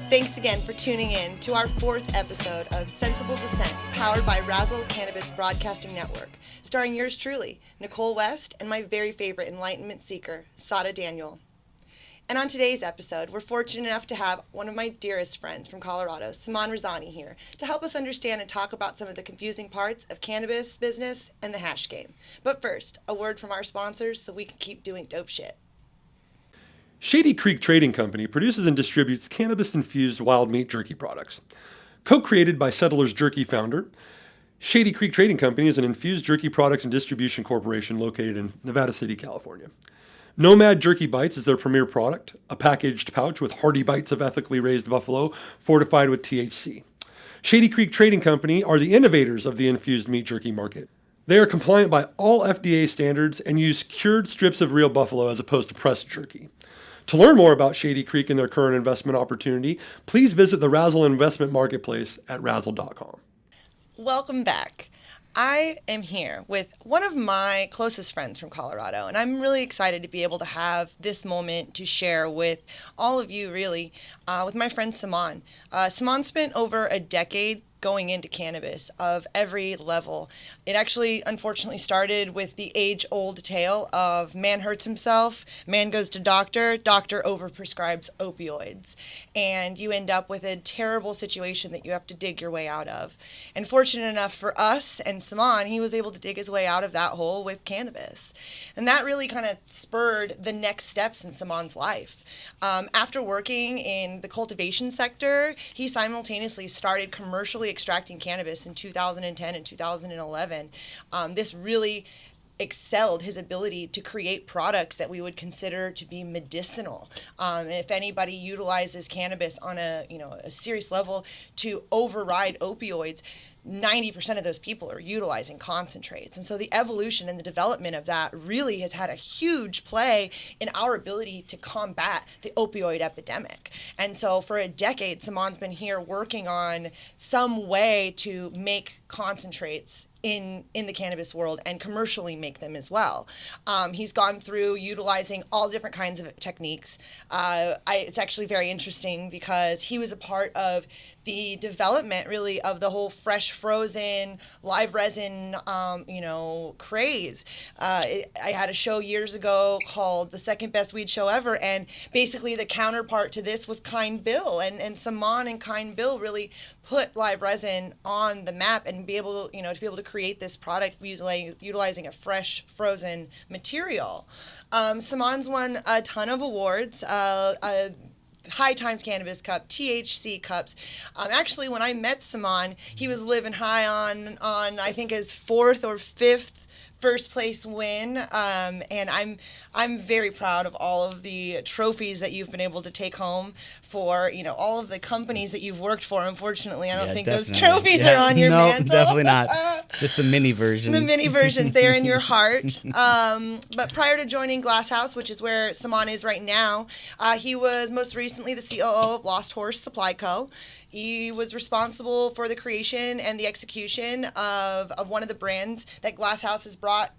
Thanks again for tuning in to our 4th episode of Sensible Dissent, powered by Razzle Cannabis Broadcasting Network, starring yours truly, Nicole West, and my very favorite enlightenment seeker, Sada Daniel. And on today's episode, we're fortunate enough to have one of my dearest friends from Colorado, Saman Razani, here to help us understand and talk about some of the confusing parts of cannabis business and the hash game. But first, a word from our sponsors so we can keep doing dope shit. Shady Creek Trading Company produces and distributes cannabis-infused wild meat jerky products. Co-created by Settlers Jerky founder, Shady Creek Trading Company is an infused jerky products and distribution corporation located in Nevada City, California. Nomad Jerky Bites is their premier product, a packaged pouch with hearty bites of ethically raised buffalo fortified with THC. Shady Creek Trading Company are the innovators of the infused meat jerky market. They are compliant by all FDA standards and use cured strips of real buffalo as opposed to pressed jerky. To learn more about Shady Creek and their current investment opportunity, please visit the Razzle Investment Marketplace at razzle.com. Welcome back. I am here with one of my closest friends from Colorado, and I'm really excited to be able to have this moment to share with all of you, really, with my friend Saman. Saman spent over a decade going into cannabis of every level. It actually, unfortunately, started with the age-old tale of man hurts himself, man goes to doctor overprescribes opioids, and you end up with a terrible situation that you have to dig your way out of. And fortunate enough for us and Saman, he was able to dig his way out of that hole with cannabis. And that really kind of spurred the next steps in Saman's life. After working in the cultivation sector, he simultaneously started commercially extracting cannabis in 2010 and 2011. This really excelled his ability to create products that we would consider to be medicinal. And if anybody utilizes cannabis on a serious level to override opioids, 90% of those people are utilizing concentrates. And so the evolution and the development of that really has had a huge play in our ability to combat the opioid epidemic. And so for a decade, Saman's been here working on some way to make concentrates in the cannabis world and commercially make them as well. He's gone through utilizing all different kinds of techniques. It's actually very interesting because he was a part of the development really of the whole fresh frozen live resin craze. I had a show years ago called The Second Best Weed Show Ever, and basically the counterpart to this was Kind Bill, and Saman and Kind Bill really put live resin on the map and be able to create this product utilizing a fresh frozen material. Saman's won a ton of awards. High Times Cannabis Cup, THC cups. Actually, when I met Saman, he was living high on I think his 4th or 5th first place win, and I'm very proud of all of the trophies that you've been able to take home for all of the companies that you've worked for. Unfortunately, I don't think those trophies are on your mantle. No, definitely not. Just the mini versions. The mini versions, they're in your heart. But prior to joining Glass House, which is where Saman is right now, he was most recently the COO of Lost Horse Supply Co. He was responsible for the creation and the execution of one of the brands that Glass House has brought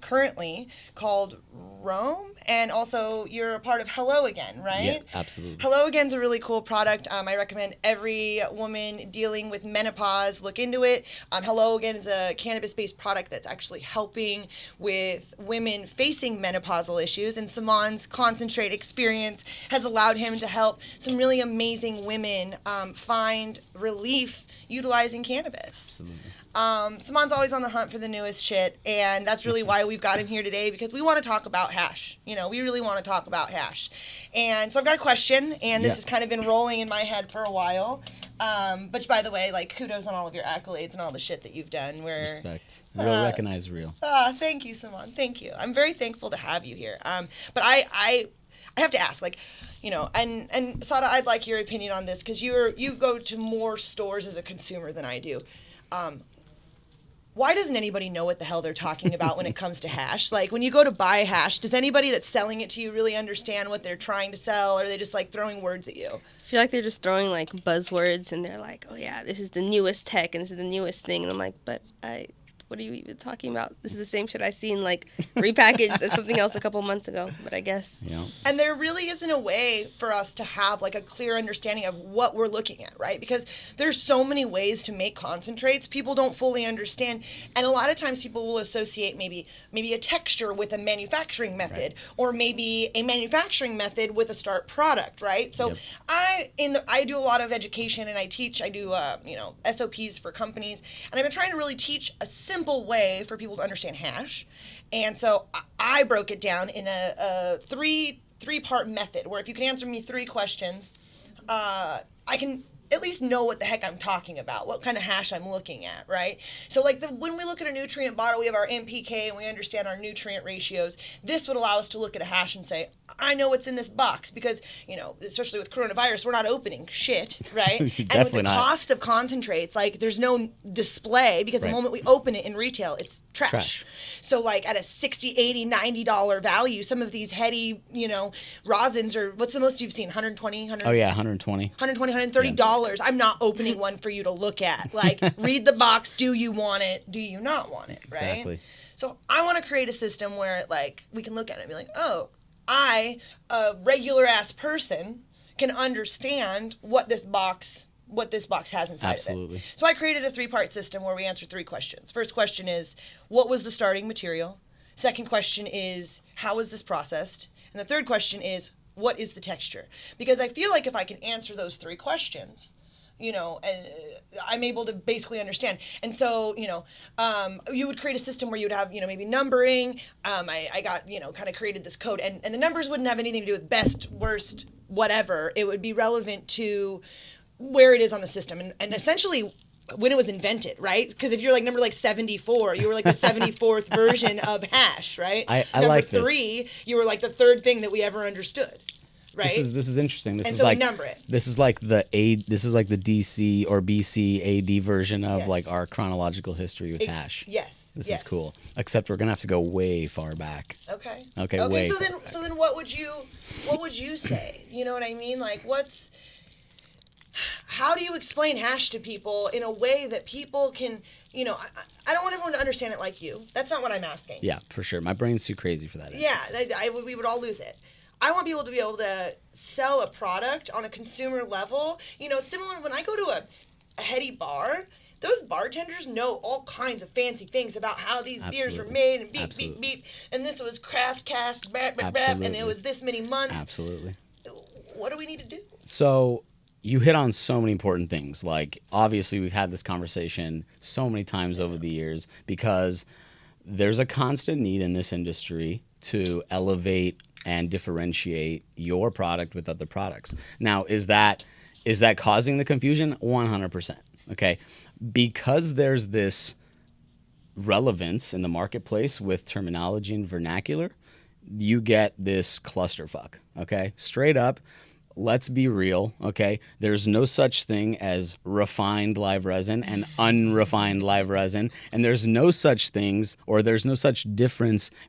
currently called Rome. And also you're a part of Hello Again, right? Yeah, absolutely. Hello Again's a really cool product. I recommend every woman dealing with menopause look into it. Hello Again is a cannabis-based product that's actually helping with women facing menopausal issues. And Saman's concentrate experience has allowed him to help some really amazing women find relief utilizing cannabis. Absolutely. Saman's always on the hunt for the newest shit, and that's really why we've got him here today, because we want to talk about hash. We really want to talk about hash. And so I've got a question, and this has kind of been rolling in my head for a while. But by the way, kudos on all of your accolades and all the shit that you've done. Respect. Real recognize real. Thank you, Saman. Thank you. I'm very thankful to have you here. But I have to ask, and Sada, I'd like your opinion on this, because you go to more stores as a consumer than I do. Why doesn't anybody know what the hell they're talking about when it comes to hash? When you go to buy hash, does anybody that's selling it to you really understand what they're trying to sell, or are they just throwing words at you? I feel like they're just throwing buzzwords, and they're like, oh yeah, this is the newest tech and this is the newest thing, and I'm like, but what are you even talking about? This is the same shit I seen like repackaged as something else a couple months ago. But I guess. Yeah. And there really isn't a way for us to have like a clear understanding of what we're looking at, right? Because there's so many ways to make concentrates. People don't fully understand, and a lot of times people will associate maybe a texture with a manufacturing method, or maybe a manufacturing method with a start product, right? So I do a lot of education, and I do SOPs for companies, and I've been trying to really teach a simple way for people to understand hash. And so I broke it down in a three-part method where if you can answer me 3 questions, I can at least know what the heck I'm talking about, what kind of hash I'm looking at, right? So like when we look at a nutrient bottle, we have our NPK and we understand our nutrient ratios. This would allow us to look at a hash and say, I know what's in this box, because, especially with coronavirus, we're not opening shit, right? And with the cost of concentrates, like there's no display, because the moment we open it in retail, it's trash. So like at a $60, $80, $90 value, some of these heady, rosins are, what's the most you've seen? 120, 100? Oh yeah, 120. 120, $130. I'm not opening one for you to look at. Like, read the box. Do you want it? Do you not want it? Right? Exactly. So I want to create a system where, like, we can look at it and be like, oh, I, a regular ass person, can understand what this box has inside of it. So I created a 3-part system where we answer 3 questions. First question is, what was the starting material? Second question is, how was this processed? And the third question is, what is the texture? Because I feel like if I can answer those 3 questions, and I'm able to basically understand. And so, you would create a system where you would have, maybe numbering. I got, kind of created this code, and the numbers wouldn't have anything to do with best, worst, whatever. It would be relevant to where it is on the system. And essentially when it was invented, right? Because if you're like number 74, you were like the 74th version of hash, right? I number like 3, you were like the 3rd thing that we ever understood, right? This is interesting. And so we number it. This is like the DC or BC AD version of like our chronological history with hash. Yes. This is cool. Except we're gonna have to go way far back. Okay. Way So far then, back. so then, what would you say? You know what I mean? Like, how do you explain hash to people in a way that people can, I don't want everyone to understand it like you. That's not what I'm asking. Yeah, for sure. My brain's too crazy for that. Yeah, we would all lose it. I want people to be able to sell a product on a consumer level. Similar when I go to a heady bar, those bartenders know all kinds of fancy things about how these beers are made, and beep, and this was craft cast, and it was this many months. Absolutely. What do we need to do? So you hit on so many important things. Like, obviously, we've had this conversation so many times over the years because there's a constant need in this industry to elevate and differentiate your product with other products. Now, is that causing the confusion? 100%. Okay, because there's this relevance in the marketplace with terminology and vernacular, you get this clusterfuck. Okay, straight up. Let's be real, okay? There's no such thing as refined live resin and unrefined live resin, and there's no such difference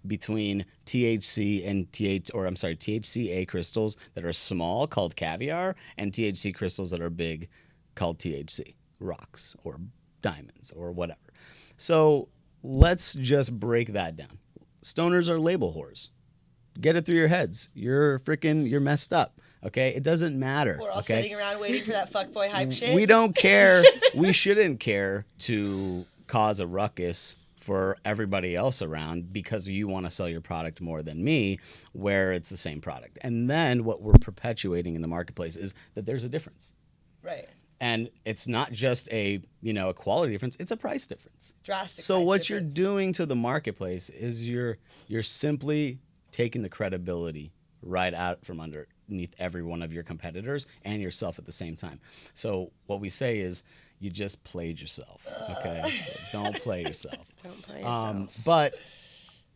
between THC and THCA crystals that are small called caviar and THC crystals that are big called THC, rocks or diamonds or whatever. So let's just break that down. Stoners are label whores. Get it through your heads. You're messed up. Okay, it doesn't matter. We're all sitting around waiting for that fuckboy hype shit. We don't care. We shouldn't care to cause a ruckus for everybody else around because you want to sell your product more than me, where it's the same product. And then what we're perpetuating in the marketplace is that there's a difference. Right. And it's not just a quality difference; it's a price difference. Drastic. So what you're doing to the marketplace is you're simply taking the credibility right out from underneath every one of your competitors and yourself at the same time. So what we say is you just played yourself, okay? So don't play yourself. Don't play yourself. But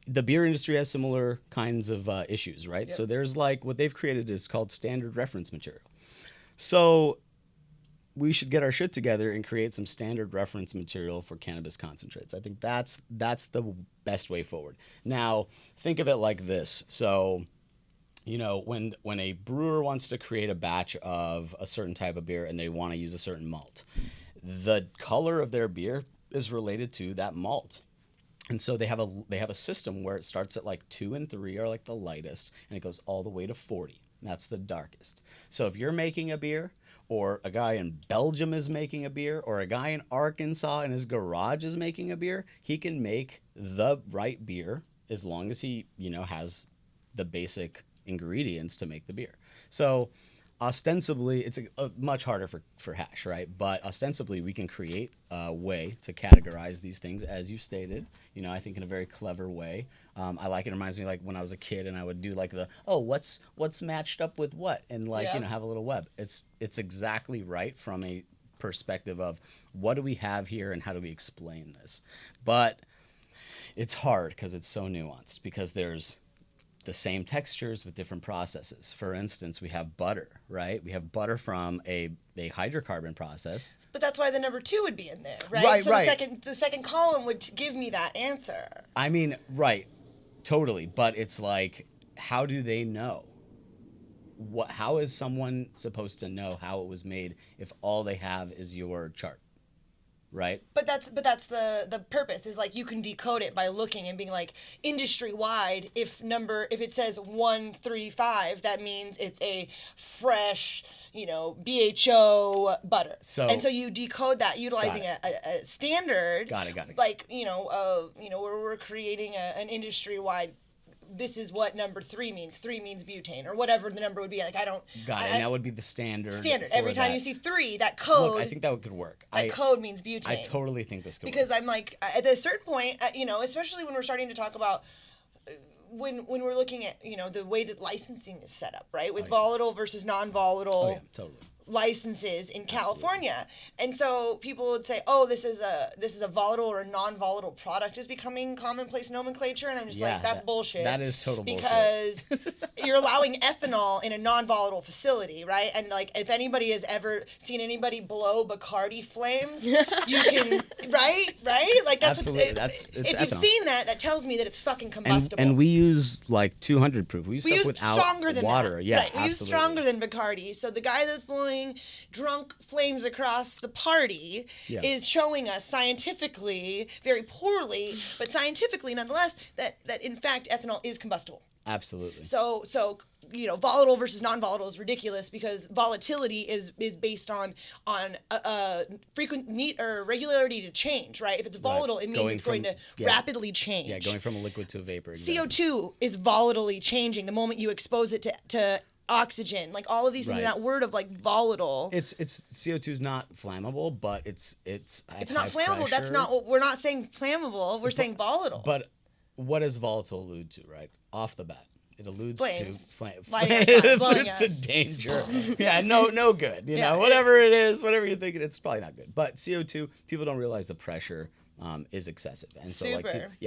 the beer industry has similar kinds of issues, right? Yep. So there's like what they've created is called standard reference material. So we should get our shit together and create some standard reference material for cannabis concentrates. I think that's the best way forward. Now, think of it like this. So when a brewer wants to create a batch of a certain type of beer and they want to use a certain malt, the color of their beer is related to that malt. And so they have a system where it starts at like 2 and 3 are like the lightest, and it goes all the way to 40. That's the darkest. So if you're making a beer, or a guy in Belgium is making a beer, or a guy in Arkansas in his garage is making a beer, he can make the right beer as long as he, has the basic ingredients to make the beer. So ostensibly, it's much harder for hash, right? But ostensibly, we can create a way to categorize these things, as you stated, I think in a very clever way. I like it. It reminds me like when I was a kid and I would do like what's matched up with what, and like, have a little web. It's exactly right from a perspective of what do we have here and how do we explain this? But it's hard because it's so nuanced, because there's the same textures with different processes. For instance, we have butter, right? We have butter from a hydrocarbon process. But that's why the number 2 would be in there, right? Right, so right. the second column would give me that answer. I mean, right, totally. But it's like, how do they know? How is someone supposed to know how it was made if all they have is your chart? Right. But that's the purpose, is like you can decode it by looking and being like, industry wide, if it says 135, that means it's a fresh, BHO butter. So you decode that utilizing a standard. Got it. Like, where we're creating an industry wide. This is what number 3 means. 3 means butane, or whatever the number would be. Like, I don't. Got it. And that would be the standard. Every time you see 3, that code. Look, I think that could work. That code means butane. I totally think this could work. Because I'm like, at a certain point, especially when we're starting to talk about when we're looking at, the way that licensing is set up, right? With volatile versus non-volatile. Oh yeah, totally. Licenses in California. And so people would say, oh, this is a volatile or a non-volatile product is becoming commonplace nomenclature, and I'm just like, that's bullshit. That is total bullshit. Because you're allowing ethanol in a non-volatile facility, right? And like, if anybody has ever seen anybody blow Bacardi flames, you can, right? Like, that's absolutely. If ethanol. you've seen that, that tells me that it's fucking combustible. And we use like 200 proof. We use stuff without stronger than water. That. Yeah, right. We use stronger than Bacardi. So the guy that's blowing drunk flames across the party is showing us scientifically, very poorly, but scientifically nonetheless, that in fact ethanol is combustible. Absolutely. So volatile versus non-volatile is ridiculous, because volatility is based on frequent need or regularity to change, right? If it's volatile, it means it's going to rapidly change. Yeah, going from a liquid to a vapor. Exactly. CO2 is volatilely changing the moment you expose it to oxygen, like all of these things. That word of like volatile. It's CO2 is not flammable, but it's not flammable. Pressure. That's not what we're not saying. Flammable. We're saying volatile. But what does volatile allude to? Right off the bat, it alludes flames. to flame. It alludes to danger. Yeah, no good. Whatever it is, whatever you're thinking, it's probably not good. But CO2, people don't realize the pressure is excessive, and so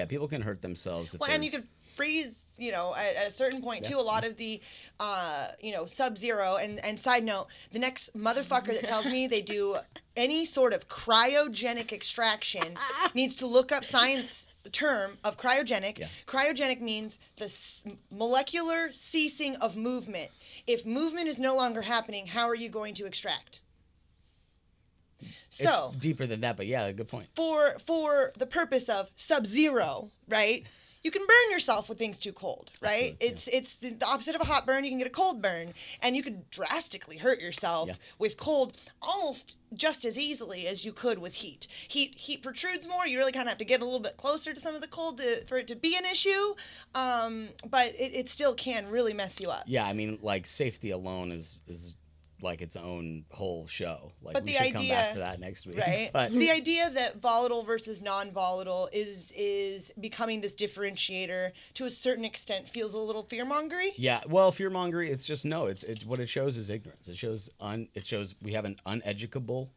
people can hurt themselves. And you could freeze, at a certain point too. A lot of the, sub-zero, and side note, the next motherfucker that tells me they do any sort of cryogenic extraction needs to look up science term of cryogenic. Yeah. Cryogenic means the molecular ceasing of movement. If movement is no longer happening, how are you going to extract? So it's deeper than that, but yeah, good point. For the purpose of sub-zero, right? You can burn yourself with things too cold, right? It's the opposite of a hot burn. You can get a cold burn, and you could drastically hurt yourself with cold almost just as easily as you could with heat. Heat protrudes more. You really kind of have to get a little bit closer to some of the cold for it to be an issue, but it still can really mess you up. Yeah, I mean, like, safety alone is like its own whole show. Like, but we should come back for that next week. Right. But the idea that volatile versus non-volatile is becoming this differentiator to a certain extent feels a little fear-mongery. Yeah. Well, fear-mongery, it's just it's what it shows is ignorance. It shows we have an uneducable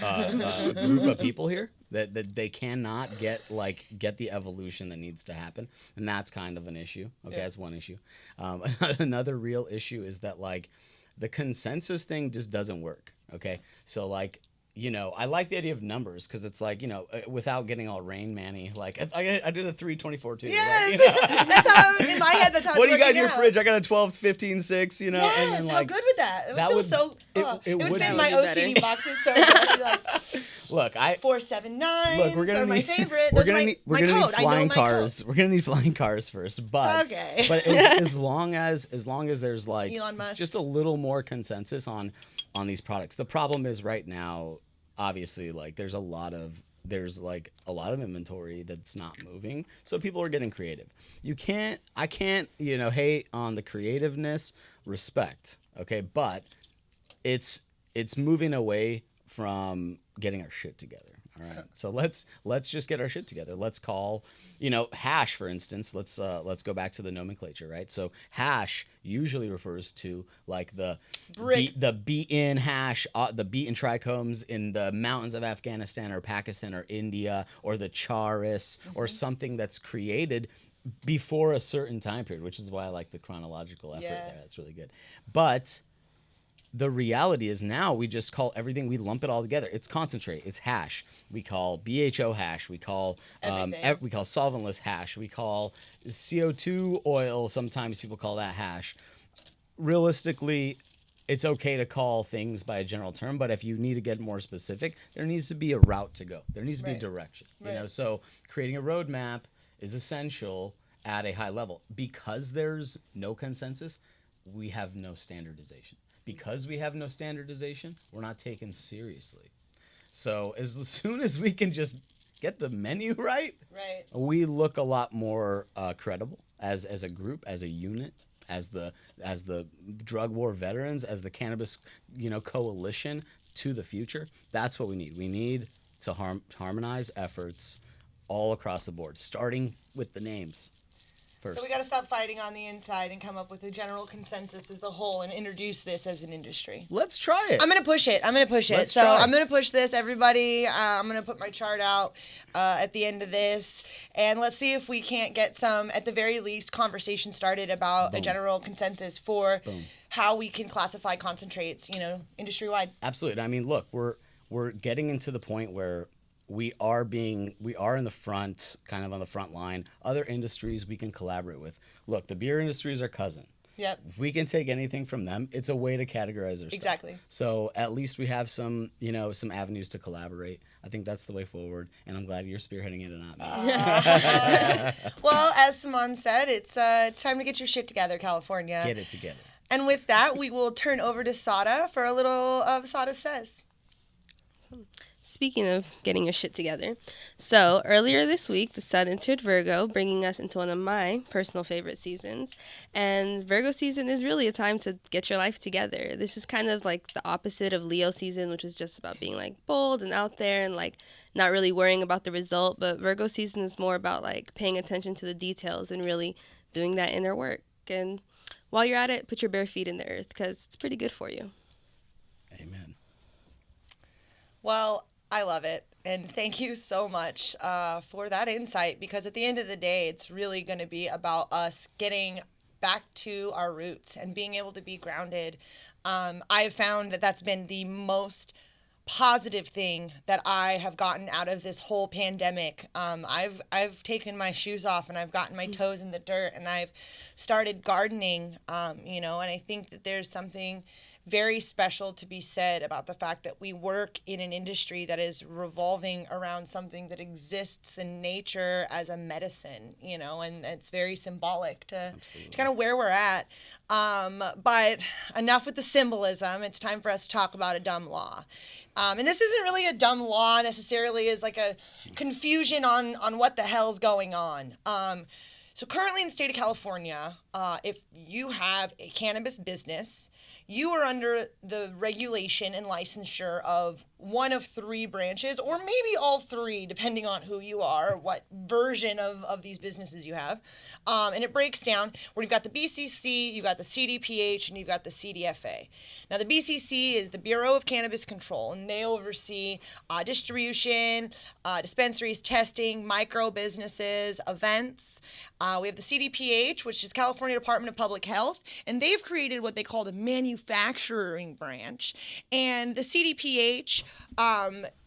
group of people here that they cannot get the evolution that needs to happen, and that's kind of an issue. Okay, that's one issue. Another real issue is that the consensus thing just doesn't work. Okay, so I like the idea of numbers because it's like, without getting all Rain Man-y, like I did a 324 too. Yes, Like, that's how in my head. That's how. what do it's you got in working your out. fridge? I got a 12, 15, 6, Yes, and then, how like, good would that? It would that feel would- so. it would would fit be. my That would be OCD better. boxes so good. I'd be like, look, 479. Look, we're gonna are need my favorite. We're Those are gonna my, need we're my gonna code. need flying I know my cars. Code. We're gonna need flying cars first, but Okay. but as long as there's like Elon Musk. just a little more consensus on these products. The problem is right now, obviously, like there's like a lot of inventory that's not moving, so people are getting creative. I can't hate on the creativeness, respect, okay, but it's moving away from getting our shit together. All right, so let's just get our shit together. Let's call, hash, for instance. Let's go back to the nomenclature, right? So hash usually refers to like the beaten hash, the beaten trichomes in the mountains of Afghanistan or Pakistan or India, or the charis, or something that's created before a certain time period, which is why I like the chronological effort Yeah. there. That's really good. But the reality is now we just call everything, we lump it all together. It's concentrate, it's hash. We call BHO hash. We call Everything. we call solventless hash. We call CO2 oil. Sometimes people call that hash. Realistically, it's okay to call things by a general term, but if you need to get more specific, there needs to be a route to go. There needs to be a Right. direction. Right. So creating a roadmap is essential at a high level. Because there's no consensus, we have no standardization. Because we have no standardization, we're not taken seriously. So as soon as we can just get the menu right, Right. we look a lot more credible as a group, as a unit, as the drug war veterans, as the cannabis coalition to the future. That's what we need. We need to harmonize efforts all across the board, starting with the names first. So we got to stop fighting on the inside and come up with a general consensus as a whole and introduce this as an industry. Let's try it. I'm gonna push it. Let's So try. I'm gonna push this, everybody. I'm gonna put my chart out at the end of this, and let's see if we can't get some, at the very least, conversation started about a general consensus for how we can classify concentrates, industry wide. Absolutely. I mean, look, we're getting into the point where we are in the front, kind of on the front line. Other industries we can collaborate with. Look, the beer industry is our cousin. Yep. If we can take anything from them, it's a way to categorize our stuff. Exactly. So at least we have some avenues to collaborate. I think that's the way forward, and I'm glad you're spearheading it and not me. Well, as Saman said, it's time to get your shit together, California. Get it together. And with that, we will turn over to Sada for a little of Sada Says. Speaking of getting your shit together, so earlier this week, the sun entered Virgo, bringing us into one of my personal favorite seasons. And Virgo season is really a time to get your life together. This is kind of like the opposite of Leo season, which is just about being like bold and out there and like not really worrying about the result. But Virgo season is more about like paying attention to the details and really doing that inner work. And while you're at it, put your bare feet in the earth because it's pretty good for you. Amen. Well, I love it. And thank you so much for that insight, because at the end of the day, it's really going to be about us getting back to our roots and being able to be grounded. I've found that that's been the most positive thing that I have gotten out of this whole pandemic. I've taken my shoes off and I've gotten my toes in the dirt and I've started gardening, and I think that there's something very special to be said about the fact that we work in an industry that is revolving around something that exists in nature as a medicine, and it's very symbolic to kind of where we're at. But enough with the symbolism. It's time for us to talk about a dumb law. And this isn't really a dumb law necessarily, as like a confusion on what the hell's going on. So currently in the state of California, if you have a cannabis business, you are under the regulation and licensure of one of three branches, or maybe all three, depending on who you are, what version of these businesses you have. And it breaks down where you've got the BCC, you've got the CDPH, and you've got the CDFA. Now, the BCC is the Bureau of Cannabis Control, and they oversee distribution, dispensaries, testing, micro businesses, events. We have the CDPH, which is California California Department of Public Health, and they've created what they call the manufacturing branch. And the CDPH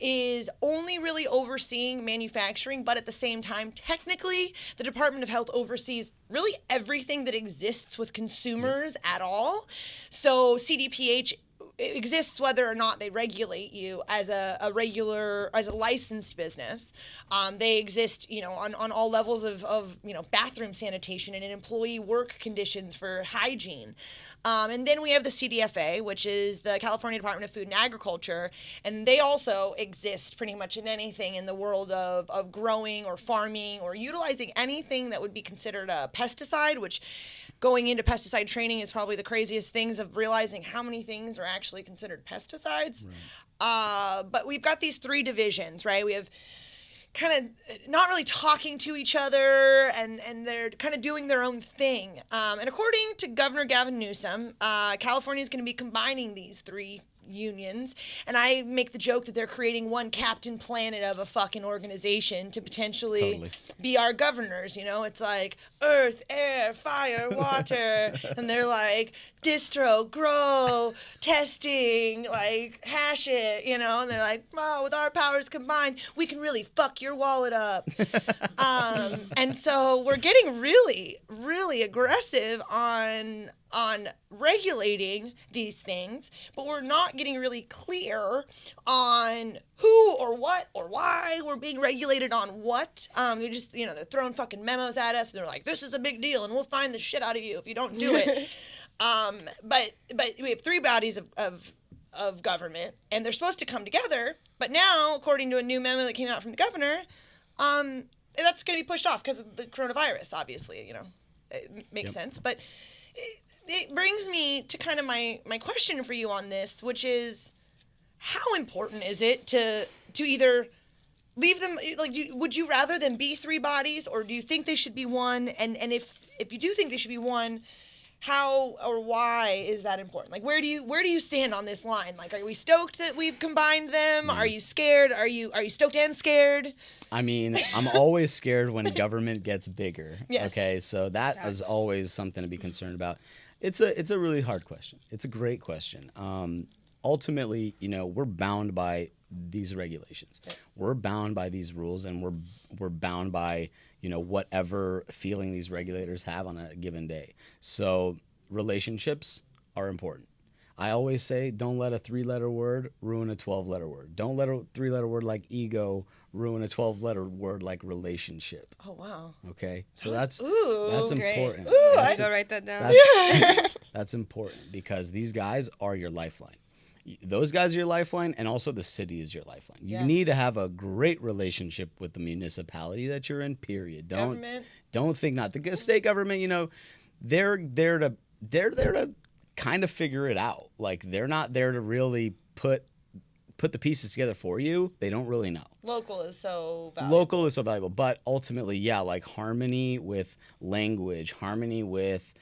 is only really overseeing manufacturing, but at the same time, technically, the Department of Health oversees really everything that exists with consumers at all. So CDPH exists whether or not they regulate you as a licensed business. They exist, on all levels of bathroom sanitation and employee work conditions for hygiene. And then we have the CDFA, which is the California Department of Food and Agriculture, and they also exist pretty much in anything in the world of growing or farming or utilizing anything that would be considered a pesticide, which going into pesticide training is probably the craziest things of realizing how many things are actually considered pesticides. Right. But we've got these three divisions, right? We have kind of not really talking to each other, and they're kind of doing their own thing. And according to Governor Gavin Newsom, California is going to be combining these three unions, and I make the joke that they're creating one Captain Planet of a fucking organization to potentially be our governors. It's like earth, air, fire, water, and they're like distro, grow, testing, like hash it, and they're like, wow, with our powers combined, we can really fuck your wallet up. And so we're getting really, really aggressive on regulating these things, but we're not getting really clear on who or what or why we're being regulated on what. They're just, they're throwing fucking memos at us, and they're like, this is a big deal, and we'll find the shit out of you if you don't do it. But we have three bodies of government, and they're supposed to come together, but now, according to a new memo that came out from the governor, that's going to be pushed off because of the coronavirus, obviously, it makes sense, but it brings me to kind of my question for you on this, which is, how important is it to either leave them, would you rather them be three bodies, or do you think they should be one? And if you do think they should be one, how or why is that important? Like, where do you stand on this line? Like, are we stoked that we've combined them? Are you scared? Are you stoked and scared? I mean, I'm always scared when government gets bigger. Yes. Okay, so that is always something to be concerned about. It's a really hard question. It's a great question. Ultimately, we're bound by these regulations. Yeah. We're bound by these rules, and we're bound by whatever feeling these regulators have on a given day. So relationships are important. I always say, don't let a 3-letter word ruin a 12-letter word. Don't let a 3-letter word like ego ruin a 12-letter word like relationship. Oh, wow. Okay? So that's Great. important. Ooh, I go write that down. That's important, because these guys are your lifeline. Those guys are your lifeline, and also the city is your lifeline. You need to have a great relationship with the municipality that you're in, period. Don't think not. The state government, they're there to kind of figure it out. Like, they're not there to really put the pieces together for you. They don't really know. Local is so valuable. But ultimately, like harmony with language, harmony with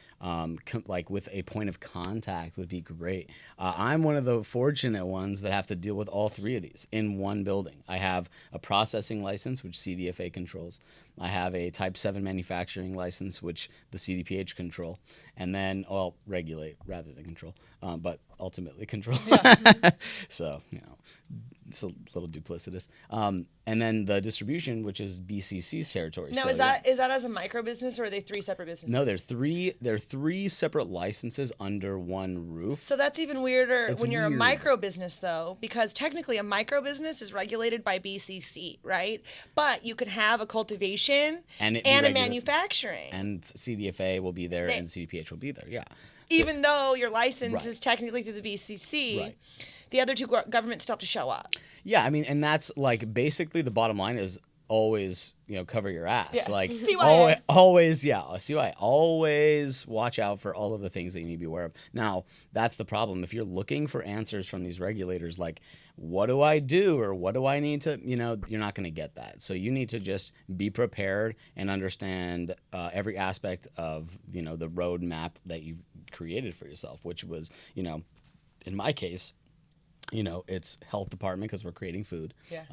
with a point of contact would be great. I'm one of the fortunate ones that have to deal with all three of these in one building. I have a processing license, which CDFA controls. I have a Type 7 manufacturing license, which the CDPH control, and then, regulate rather than control, but ultimately control. Yeah. So, it's a little duplicitous. And then the distribution, which is BCC's territory. Now, so is that as a micro business, or are they three separate businesses? No, they're three separate licenses under one roof. So that's even weirder when you're a micro business, though, because technically a micro business is regulated by BCC, right? But you could have a cultivation and a manufacturing. And CDFA will be there, and CDPH will be there, yeah. Even though your license is technically through the BCC, the other two governments still have to show up. Yeah, I mean, and that's like basically the bottom line is always, cover your ass. Yeah. Like always watch out for all of the things that you need to be aware of. Now, that's the problem. If you're looking for answers from these regulators, like, what do I do, or what do I need to, you're not going to get that. So you need to just be prepared and understand every aspect of, the roadmap that you've created for yourself, which was, in my case, it's health department because we're creating food. Yeah.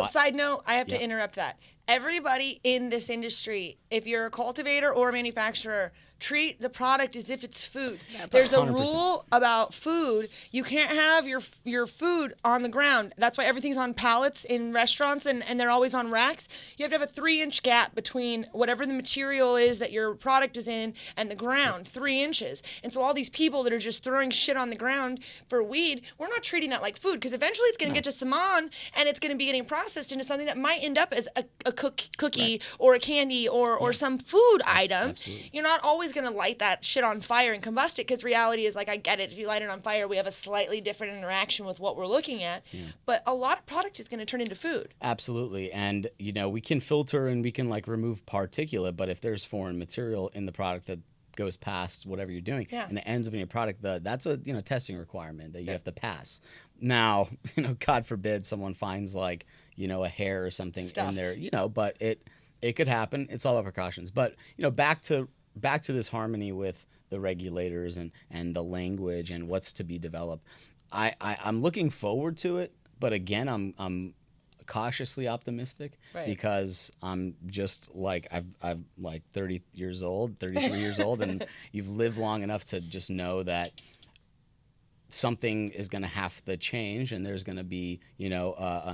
Side note, I have to interrupt that. everybody in this industry, if you're a cultivator or a manufacturer, treat the product as if it's food. There's a 100%. rule about food. You can't have your food on the ground. That's why everything's on pallets in restaurants and they're always on racks. You have to have a 3-inch gap between whatever the material is that your product is in and the ground, 3 inches. And so all these people that are just throwing shit on the ground for weed, we're not treating that like food because eventually it's going to get to Saman and it's going to be getting processed into something that might end up as a cookie or a candy or some food item. Absolutely. You're not always going to light that shit on fire and combust it because reality is like, I get it. If you light it on fire, we have a slightly different interaction with what we're looking at. But a lot of product is going to turn into food. Absolutely. And, we can filter and we can like remove particulate, but if there's foreign material in the product that goes past whatever you're doing and it ends up in your product, that's a testing requirement that you have to pass. Now, God forbid someone finds like, a hair or something in there, but it could happen. It's all about precautions. But, back to this harmony with the regulators and the language and what's to be developed. I'm looking forward to it, but again, I'm cautiously optimistic because I'm just like I've like 30 years old, 33 years old, and you've lived long enough to just know that something is going to have to change, and there's going to be an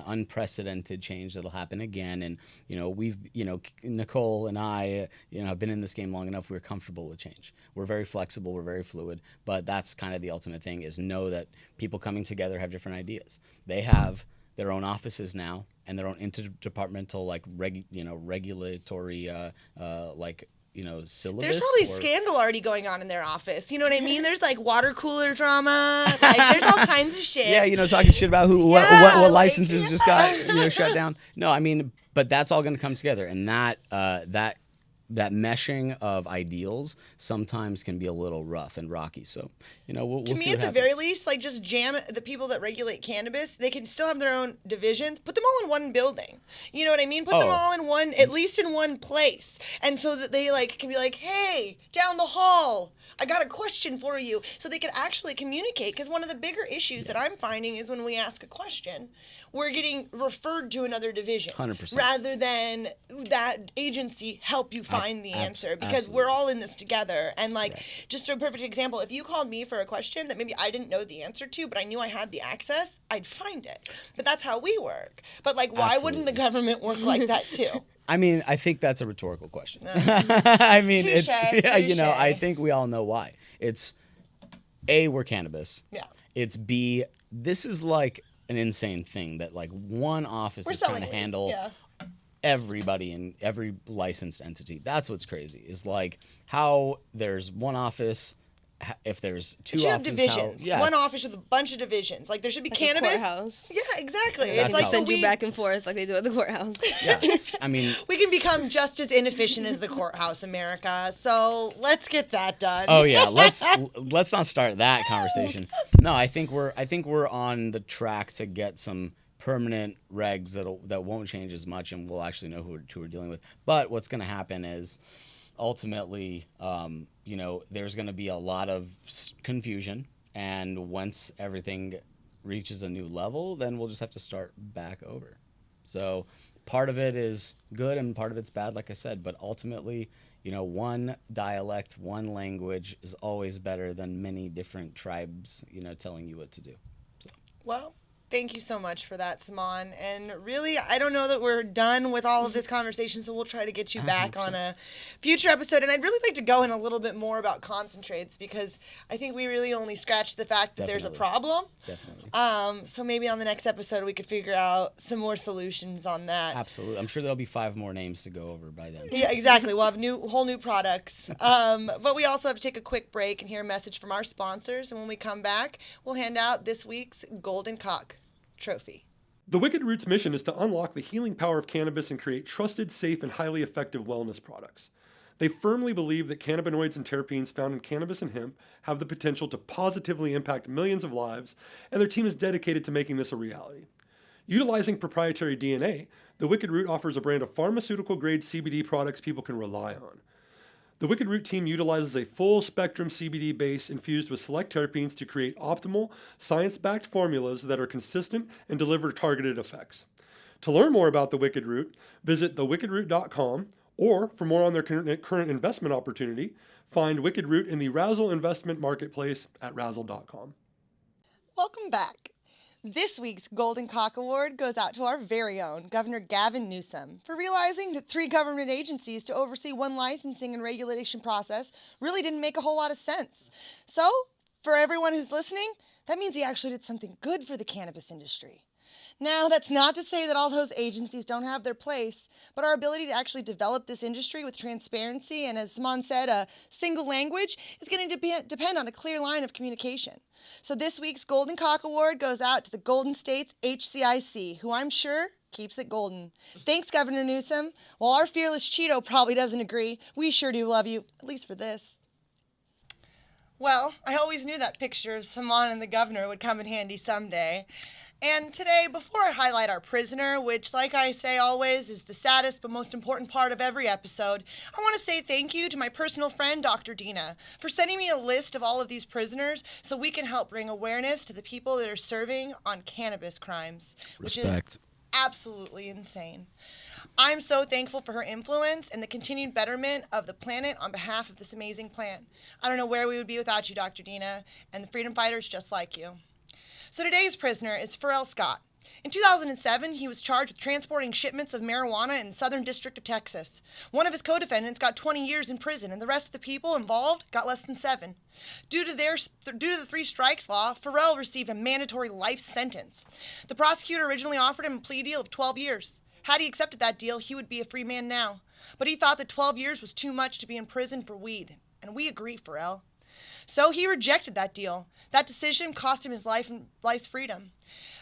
unprecedented change that'll happen again. And we've Nicole and I have been in this game long enough. We're comfortable with change. We're very flexible. We're very fluid. But that's kind of the ultimate thing: is know that people coming together have different ideas. They have their own offices now and their own interdepartmental regulatory syllabus. There's probably scandal already going on in their office. You know what I mean? There's like water cooler drama. Like there's all kinds of shit. Yeah, talking shit about what licenses just got shut down. No, I mean, but that's all going to come together, and that meshing of ideals sometimes can be a little rough and rocky. So, we'll to see me, what at the happens. very least, like just jam the people that regulate cannabis. They can still have their own divisions. Put them all in one building. You know what I mean? Put them all in one, at least in one place, and so that they can be like, hey, down the hall, I got a question for you, so they could actually communicate. Because one of the bigger issues that I'm finding is when we ask a question, we're getting referred to another division 100%. rather than that agency help you find the answer, because we're all in this together. And just a perfect example, if you called me for a question that maybe I didn't know the answer to, but I knew I had the access, I'd find it. But that's how we work. But why wouldn't the government work like that too? I mean, I think that's a rhetorical question. I mean, Touche, touche. I think we all know why. It's A, we're cannabis. Yeah. It's B, this is like an insane thing that one office is trying to handle everybody in every licensed entity. That's what's crazy. Is how there's one office. If there's two should have offices, divisions. One office with a bunch of divisions. There should be cannabis. A courthouse. Yeah, exactly. Yeah, it's that's Send you back and forth like they do at the courthouse. Yeah, I mean, we can become just as inefficient as the courthouse, America. So let's get that done. oh yeah, let's not start that conversation. No, I think we're on the track to get some permanent regs that won't change as much, and we'll actually know who we're dealing with. But what's going to happen is ultimately, there's going to be a lot of confusion, and once everything reaches a new level, then we'll just have to start back over. So part of it is good and part of it's bad, like I said, but ultimately, one dialect, one language is always better than many different tribes, telling you what to do. So. Well, thank you so much for that, Saman. And really, I don't know that we're done with all of this conversation, so we'll try to get you back on a future episode. And I'd really like to go in a little bit more about concentrates, because I think we really only scratched the fact that there's a problem. Definitely. So maybe on the next episode, we could figure out some more solutions on that. Absolutely. I'm sure there'll be 5 more names to go over by then. Yeah, exactly. We'll have whole new products. But we also have to take a quick break and hear a message from our sponsors. And when we come back, we'll hand out this week's Golden Cock trophy. The Wicked Roots mission is to unlock the healing power of cannabis and create trusted, safe, and highly effective wellness products. They firmly believe that cannabinoids and terpenes found in cannabis and hemp have the potential to positively impact millions of lives, and their team is dedicated to making this a reality. Utilizing proprietary DNA, the Wicked Root offers a brand of pharmaceutical-grade CBD products people can rely on. The Wicked Root team utilizes a full-spectrum CBD base infused with select terpenes to create optimal, science-backed formulas that are consistent and deliver targeted effects. To learn more about the Wicked Root, visit thewickedroot.com, or for more on their current investment opportunity, find Wicked Root in the Razzle investment marketplace at razzle.com. Welcome back. This week's Golden Cock Award goes out to our very own Governor Gavin Newsom for realizing that 3 government agencies to oversee one licensing and regulation process really didn't make a whole lot of sense. So, for everyone who's listening, that means he actually did something good for the cannabis industry. Now, that's not to say that all those agencies don't have their place, but our ability to actually develop this industry with transparency and, as Saman said, a single language is going to depend on a clear line of communication. So this week's Golden Cock Award goes out to the Golden States HCIC, who I'm sure keeps it golden. Thanks, Governor Newsom. While our fearless Cheeto probably doesn't agree, we sure do love you, at least for this. Well, I always knew that picture of Saman and the governor would come in handy someday. And today, before I highlight our prisoner, which, like I say always, is the saddest but most important part of every episode, I want to say thank you to my personal friend, Dr. Dina, for sending me a list of all of these prisoners so we can help bring awareness to the people that are serving on cannabis crimes, which is absolutely insane. I'm so thankful for her influence and the continued betterment of the planet on behalf of this amazing plan. I don't know where we would be without you, Dr. Dina, and the freedom fighters just like you. So today's prisoner is Ferrell Scott. In 2007, he was charged with transporting shipments of marijuana in the Southern District of Texas. One of his co-defendants got 20 years in prison, and the rest of the people involved got less than 7. Due to the 3 strikes law, Ferrell received a mandatory life sentence. The prosecutor originally offered him a plea deal of 12 years. Had he accepted that deal, he would be a free man now. But he thought that 12 years was too much to be in prison for weed. And we agree, Ferrell. So he rejected that deal. That decision cost him his life and life's freedom.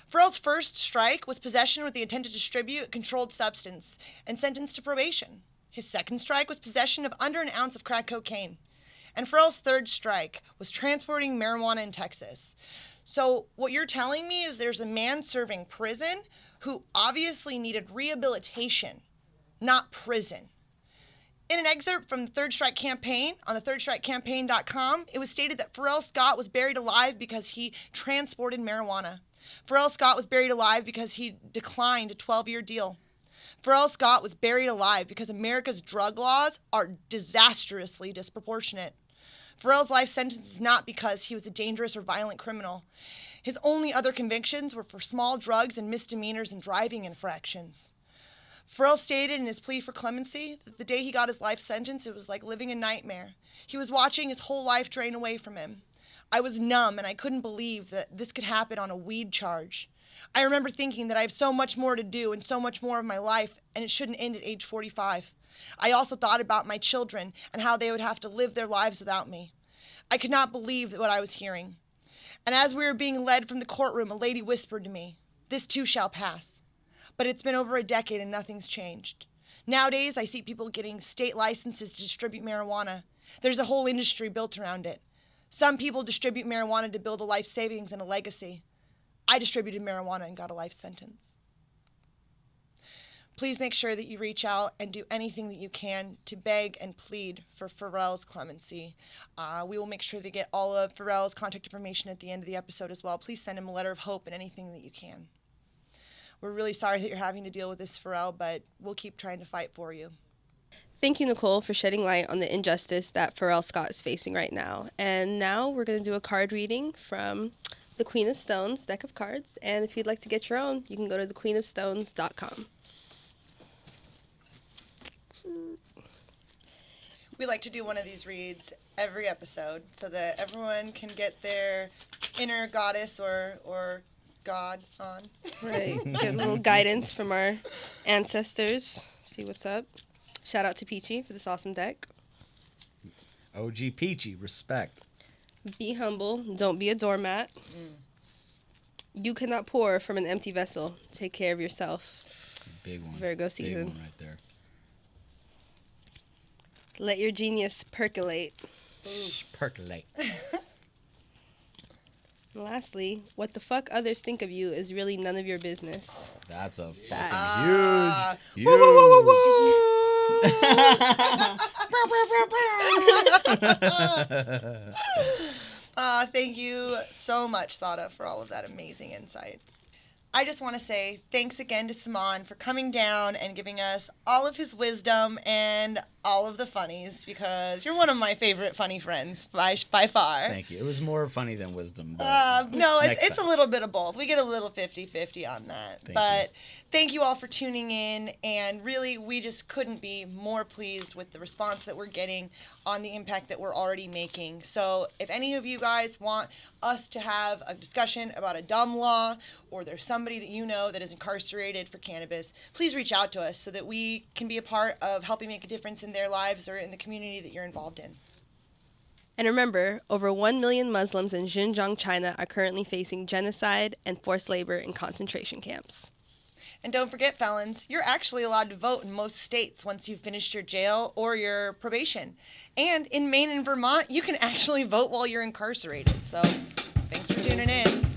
Ferrell's first strike was possession with the intent to distribute a controlled substance and sentenced to probation. His second strike was possession of under an ounce of crack cocaine. And Ferrell's third strike was transporting marijuana in Texas. So what you're telling me is there's a man serving prison who obviously needed rehabilitation, not prison. In an excerpt from the Third Strike Campaign on the thirdstrikecampaign.com, it was stated that Ferrell Scott was buried alive because he transported marijuana. Ferrell Scott was buried alive because he declined a 12-year deal. Ferrell Scott was buried alive because America's drug laws are disastrously disproportionate. Ferrell's life sentence is not because he was a dangerous or violent criminal. His only other convictions were for small drugs and misdemeanors and driving infractions. Ferrell stated in his plea for clemency that the day he got his life sentence, it was like living a nightmare. He was watching his whole life drain away from him. I was numb, and I couldn't believe that this could happen on a weed charge. I remember thinking that I have so much more to do and so much more of my life, and it shouldn't end at age 45. I also thought about my children and how they would have to live their lives without me. I could not believe what I was hearing. And as we were being led from the courtroom, a lady whispered to me, "This too shall pass." But it's been over a decade and nothing's changed. Nowadays, I see people getting state licenses to distribute marijuana. There's a whole industry built around it. Some people distribute marijuana to build a life savings and a legacy. I distributed marijuana and got a life sentence. Please make sure that you reach out and do anything that you can to beg and plead for Ferrell's clemency. We will make sure to get all of Ferrell's contact information at the end of the episode as well. Please send him a letter of hope and anything that you can. We're really sorry that you're having to deal with this, Ferrell, but we'll keep trying to fight for you. Thank you, Nicole, for shedding light on the injustice that Ferrell Scott is facing right now. And now we're going to do a card reading from the Queen of Stones deck of cards. And if you'd like to get your own, you can go to thequeenofstones.com. We like to do one of these reads every episode so that everyone can get their inner goddess or God on. Right. Get a little guidance from our ancestors. See what's up. Shout out to Peachy for this awesome deck. OG Peachy, respect. Be humble. Don't be a doormat. You cannot pour from an empty vessel. Take care of yourself. Big one. Virgo season. Big one right there. Let your genius percolate. Percolate. And lastly, what the fuck others think of you is really none of your business. That's a fucking huge. Woo, woo, woo, woo, woo. Thank you so much, Sada, for all of that amazing insight. I just want to say thanks again to Saman for coming down and giving us all of his wisdom and all of the funnies, because you're one of my favorite funny friends by far. Thank you. It was more funny than wisdom. No, next it's a time. little bit of both. We get a little 50-50 on that. Thank you all for tuning in, and really, we just couldn't be more pleased with the response that we're getting on the impact that we're already making. So if any of you guys want us to have a discussion about a dumb law, or there's somebody that you know that is incarcerated for cannabis, please reach out to us so that we can be a part of helping make a difference in their lives or in the community that you're involved in. And remember, over 1 million Muslims in Xinjiang, China are currently facing genocide and forced labor in concentration camps. And don't forget, felons, you're actually allowed to vote in most states once you've finished your jail or your probation. And in Maine and Vermont, you can actually vote while you're incarcerated. So thanks for tuning in.